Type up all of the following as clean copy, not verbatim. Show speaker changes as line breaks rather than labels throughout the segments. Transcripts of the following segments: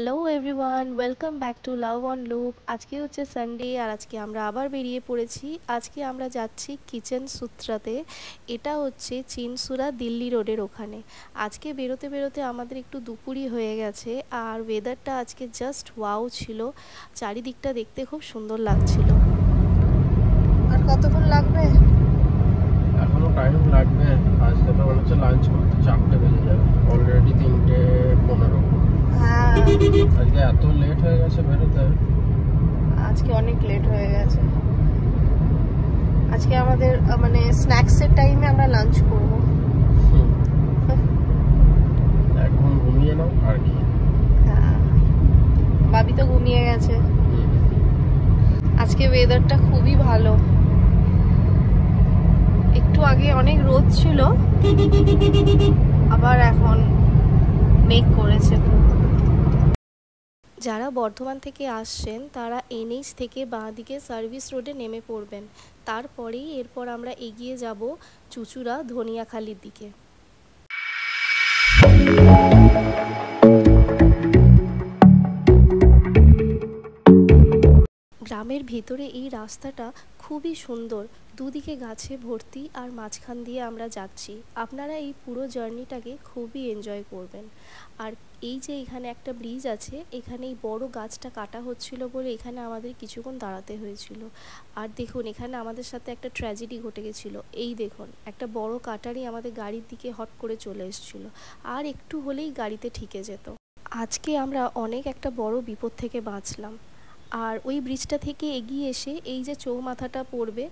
Hello everyone, welcome back to love on loop. আজকে হচ্ছে Sunday আর আজকে আমরা আবার বেরিয়ে পড়েছি। আজকে আমরা যাচ্ছি কিচেন সূত্রাতে। এটা হচ্ছে চিনসুরা দিল্লি রোডের ওখানে। আজকে বেরোতে বেরোতে আমাদের একটু দুপুরই হয়ে গেছে আর ওয়েদারটা আজকে জাস্ট ওয়াও ছিল। চারিদিকটা দেখতে খুব সুন্দর লাগছিল।
আর কতক্ষণ লাগবে?
এখনো টাইম লাগবে। আজকে তো মনে হচ্ছে লাঞ্চ করতে 4টে বেজে যাবে, অলরেডি 3:15।
হ্যাঁ,
আজকে এত লেট হয়ে গেছে বেরোতে।
আজকে অনেক লেট হয়ে গেছে। আজকে আমাদের মানে স্ন্যাক্সের টাইমে আমরা লাঞ্চ করব।
এখন ঘুমিয়ে নাও আর কি।
হ্যাঁ, বাবি তো ঘুমিয়ে গেছে। আজকে ওয়েদারটা খুবই ভালো। একটু আগে অনেক রোদ ছিল, আবার এখন মেঘ করেছে।
যারা বর্ধমান থেকে আসছেন তারা এনএইচ থেকে বাঁদিকে সার্ভিস রোডে নেমে পড়বেন। তারপরেই এরপর আমরা এগিয়ে যাব চুঁচুড়া ধনিয়াখালির দিকে। গ্রামের ভেতরে এই রাস্তাটা খুবই সুন্দর, দুদিকে গাছে ভর্তি আর মাঝখান দিয়ে আমরা যাচ্ছি। আপনারা এই পুরো জার্নিটাকে খুবই এনজয় করবেন। আর এই যে এখানে একটা ব্রিজ আছে, এখানে এই বড় গাছটা কাটা হচ্ছিল বলে এখানে আমাদের কিছুক্ষণ দাঁড়াতে হয়েছিল। আর দেখুন এখানে আমাদের সাথে একটা ট্র্যাজেডি ঘটে গেছিলো। এই দেখুন একটা বড় কাটারি আমাদের গাড়ির দিকে হট করে চলে এসেছিল, আর একটু হলেই গাড়িতে ঠেকে যেত। আজকে আমরা অনেক একটা বড় বিপদ থেকে বাঁচলাম। আর ওই ব্রিজটা থেকে এগিয়ে এসে এই যে চৌমাথাটা পড়বে,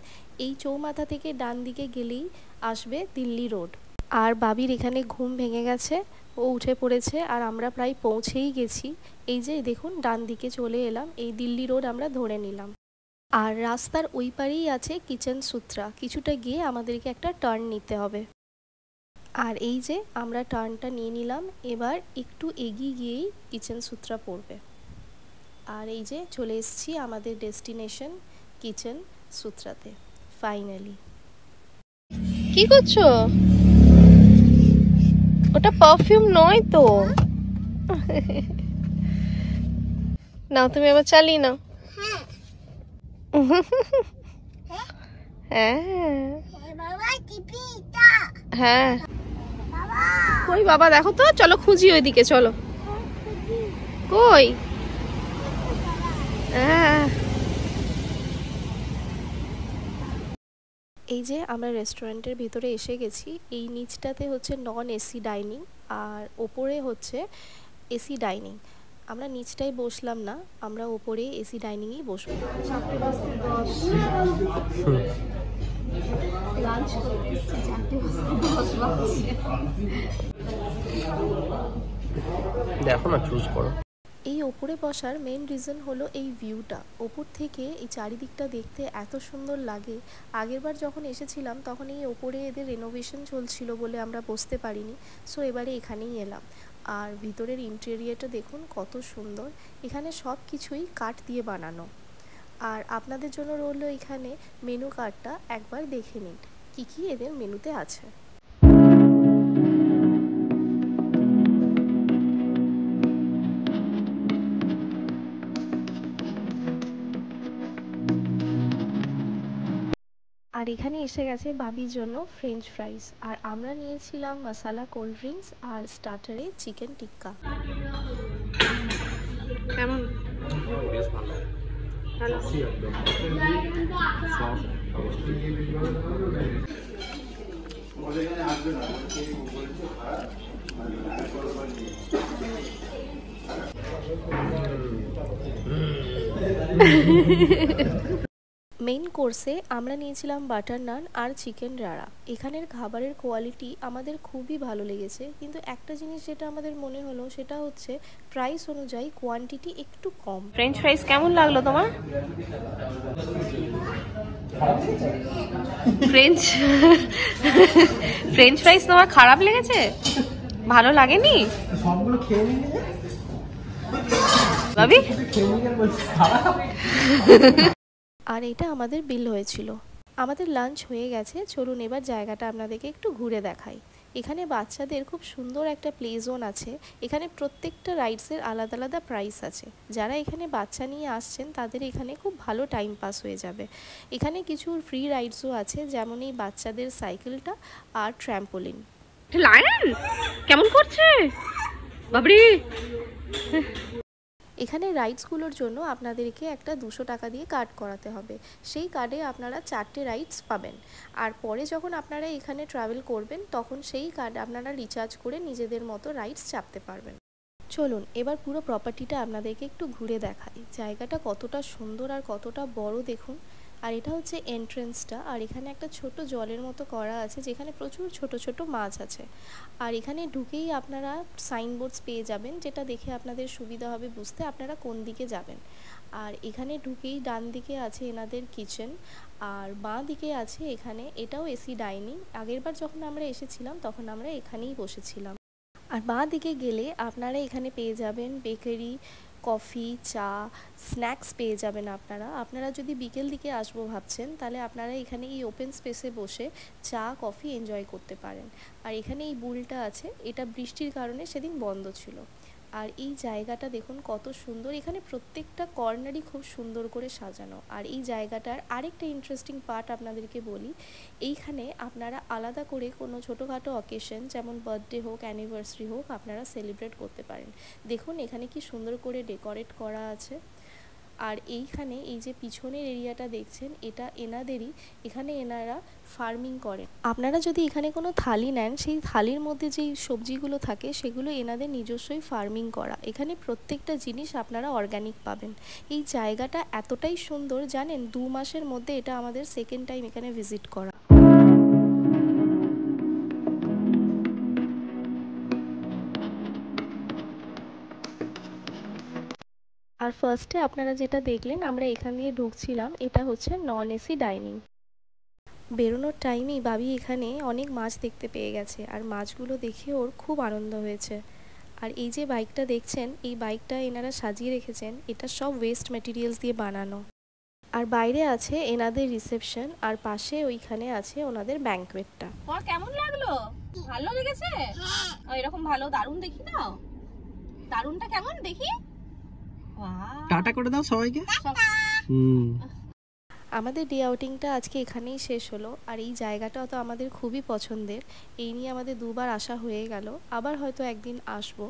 এই চৌমাথা থেকে ডান দিকে গেলেই আসবে দিল্লি রোড। আর বাবির এখানে ঘুম ভেঙে গেছে, ও উঠে পড়েছে আর আমরা প্রায় পৌঁছেই গেছি। এই যে দেখুন ডান দিকে চলে এলাম, এই দিল্লি রোড আমরা ধরে নিলাম। আর রাস্তার ওই পারেই আছে কিচেন সূত্রা। কিছুটা গিয়ে আমাদেরকে একটা টার্ন নিতে হবে। আর এই যে আমরা টার্নটা নিয়ে নিলাম, এবার একটু এগিয়ে গিয়েই কিচেন সূত্রা পড়বে। আর এই যে চলে এসেছি আমাদের ডেস্টিনেশন কিচেন সূত্রাতে ফাইনালি।
কি করছো? ওটা পারফিউম নয় তো। নাও তুমি আবার চালিয়ে নাও। হ্যাঁ হ্যাঁ, কই বাবা দেখো তো, চলো খুঁজি ওইদিকে, চলো। কই?
এই যে আমরা রেস্টুরেন্টের ভিতরে এসে গেছি। এই নিচটাতে হচ্ছে নন এসি ডাইনিং আর ওপরে হচ্ছে এসি ডাইনিং। আমরা নিচটায় বসলাম না, আমরা ওপরে এসি ডাইনিংই বসবো।
দেখো না, চুজ করো।
এই ওপরে বসার মেন রিজন হলো এই ভিউটা। ওপর থেকে এই চারিদিকটা দেখতে এত সুন্দর লাগে। আগেরবার যখন এসেছিলাম তখন এই ওপরে এদের রেনোভেশন চলছিল বলে আমরা বসতে পারিনি, সো এবারে এখানেই এলাম। আর ভিতরের ইন্টেরিয়রটা দেখুন কত সুন্দর। এখানে সব কিছুই কাঠ দিয়ে বানানো। আর আপনাদের জন্য রইলো এখানে মেনু কার্ডটা, একবার দেখে নিন কী কী এদের মেনুতে আছে। আর এখানে এসে গেছে বাবির জন্য ফ্রেঞ্চ ফ্রাইস, আর আমরা নিয়েছিলাম মশালা কোল্ড ড্রিঙ্কস আর স্টার্টারে চিকেন টিক্কা।
কেমন? ভালো।
মেইন কোর্সে আমরা নিয়েছিলাম বাটার নান আর চিকেন রাড়া। এখানের খাবারের কোয়ালিটি আমাদের খুবই ভালো লেগেছে, কিন্তু একটা জিনিস যেটা আমাদের মনে হলো সেটা হচ্ছে প্রাইস অনুযায়ী কোয়ান্টিটি একটু কম।
ফ্রেঞ্চ ফ্রাইস কেমন লাগলো তোমার? ফ্রেঞ্চ ফ্রাইস তোমার খারাপ লেগেছে? ভালো লাগেনি?
সবগুলো খেয়ে নিয়ে
ভাবি
আর এটা আমাদের বিল হয়েছিল। আমাদের লাঞ্চ হয়ে গেছে, চলুন এবার জায়গাটা আপনাদেরকে একটু ঘুরে দেখাই। এখানে বাচ্চাদের খুব সুন্দর একটা প্লে জোন আছে। এখানে প্রত্যেকটা রাইডসের আলাদা আলাদা প্রাইস আছে। যারা এখানে বাচ্চা নিয়ে আসছেন তাদের এখানে খুব ভালো টাইম পাস হয়ে যাবে। এখানে কিছু ফ্রি রাইডসও আছে, যেমন এই বাচ্চাদের সাইকেলটা আর ট্র্যাম্পোলিন।
লায়ন কেমন করছে বাবরি।
এখানে রাইডসগুলোর জন্য আপনাদেরকে একটা 200 টাকা দিয়ে কার্ড করাতে হবে। সেই কার্ডে আপনারা 4টে রাইডস পাবেন। আর পরে যখন আপনারা এখানে ট্রাভেল করবেন তখন সেই কার্ড আপনারা রিচার্জ করে নিজেদের মতো রাইডস চাপতে পারবেন। চলুন এবার পুরো প্রপার্টিটা আপনাদেরকে একটু ঘুরে দেখাই। জায়গাটা কতটা সুন্দর আর কতটা বড় দেখুন। আর এটা হচ্ছে এন্ট্রেন্সটা। আর এখানে একটা ছোট জলের মতো করা আছে, যেখানে প্রচুর ছোট ছোট মাছ আছে। আর এখানে ঢুকেই আপনারা সাইনবোর্ডস পেয়ে যাবেন, যেটা দেখে আপনাদের সুবিধা হবে বুঝতে আপনারা কোন দিকে যাবেন। আর এখানে ঢুকেই ডান দিকে আছে এনাদের কিচেন, আর বাঁ দিকে আছে এখানে, এটাও এসি ডাইনিং। আগেরবার যখন আমরা এসেছিলাম তখন আমরা এখানেই বসেছিলাম। আর বাঁ দিকে গেলে আপনারা এখানে পেয়ে যাবেন বেকারি, কফি, চা, স্ন্যাক্স পেয়ে যাবেন। আপনারা যদি বিকেল দিকে আসবো ভাবছেন তাহলে আপনারা এখানে এই ওপেন স্পেসে বসে চা কফি এনজয় করতে পারেন। আর এখানে এই বুলটা আছে, এটা বৃষ্টির কারণে সেদিন বন্ধ ছিল। আর এই জায়গাটা দেখুন কত সুন্দর। এখানে প্রত্যেকটা কর্নারই খুব সুন্দর করে সাজানো। আর এই জায়গাটার আরেকটা ইন্টারেস্টিং পার্ট আপনাদেরকে বলি, এইখানে আপনারা আলাদা করে কোনো ছোটোখাটো অকেশন যেমন বার্থডে হোক, অ্যানিভার্সারি হোক, আপনারা সেলিব্রেট করতে পারেন। দেখুন এখানে কি সুন্দর করে ডেকোরেট করা আছে। আর এইখানে এই যে পিছনের এরিয়াটা দেখছেন, এটা এনাদেরই। এখানে এনারা ফার্মিং করেন। আপনারা যদি এখানে কোনো থালি নেন, সেই থালির মধ্যে যেই সবজিগুলো থাকে সেগুলো এনাদের নিজস্বই ফার্মিং করা। এখানে প্রত্যেকটা জিনিস আপনারা অর্গ্যানিক পাবেন। এই জায়গাটা এতটাই সুন্দর জানেন, 2 মাসের মধ্যে এটা আমাদের সেকেন্ড টাইম এখানে ভিজিট করা। আর ফার্স্টে আপনারা যেটা দেখলেন, আমরা এখান দিয়ে ঢুকছিলাম, এটা হচ্ছে নন এসি ডাইনিং। বেরোনোর টাইমেই বাবি এখানে অনেক মাছ দেখতে পেয়ে গেছে, আর মাছগুলো দেখে ওর খুব আনন্দ হয়েছে। আর এই যে বাইকটা দেখছেন, এই বাইকটা এনারা সাজিয়ে রেখেছেন, এটা সব ওয়েস্ট ম্যাটেরিয়ালস দিয়ে বানানো। আর বাইরে আছে এনাদের রিসেপশন, আর পাশে ওইখানে আছে ওনাদের ব্যাঙ্কোয়েটটা।
তোমার কেমন লাগলো? ভালো লেগেছে? এরকম ভালো দারুণ দেখি দাও। দারুণটা কেমন দেখি?
টাটা করে দাও সবাইকে।
আমাদের ডে আউটিংটা আজকে এখানেই শেষ হলো। আর এই জায়গাটা তো আমাদের খুবই পছন্দের। এই নিয়ে আমাদের 2বার আসা হয়ে গেল, আবার হয়তো একদিন আসবো।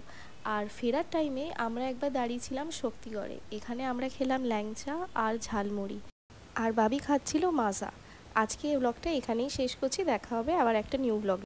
আর ফেরার টাইমে আমরা একবার দাঁড়িয়েছিলাম শক্তিগড়ে। এখানে আমরা খেলাম ল্যাংচা আর ঝালমুড়ি, আর বাবি খাচ্ছিল মাজা। আজকে এই ব্লগটা এখানেই শেষ করছি। দেখা হবে আবার একটা নিউ ব্লগে।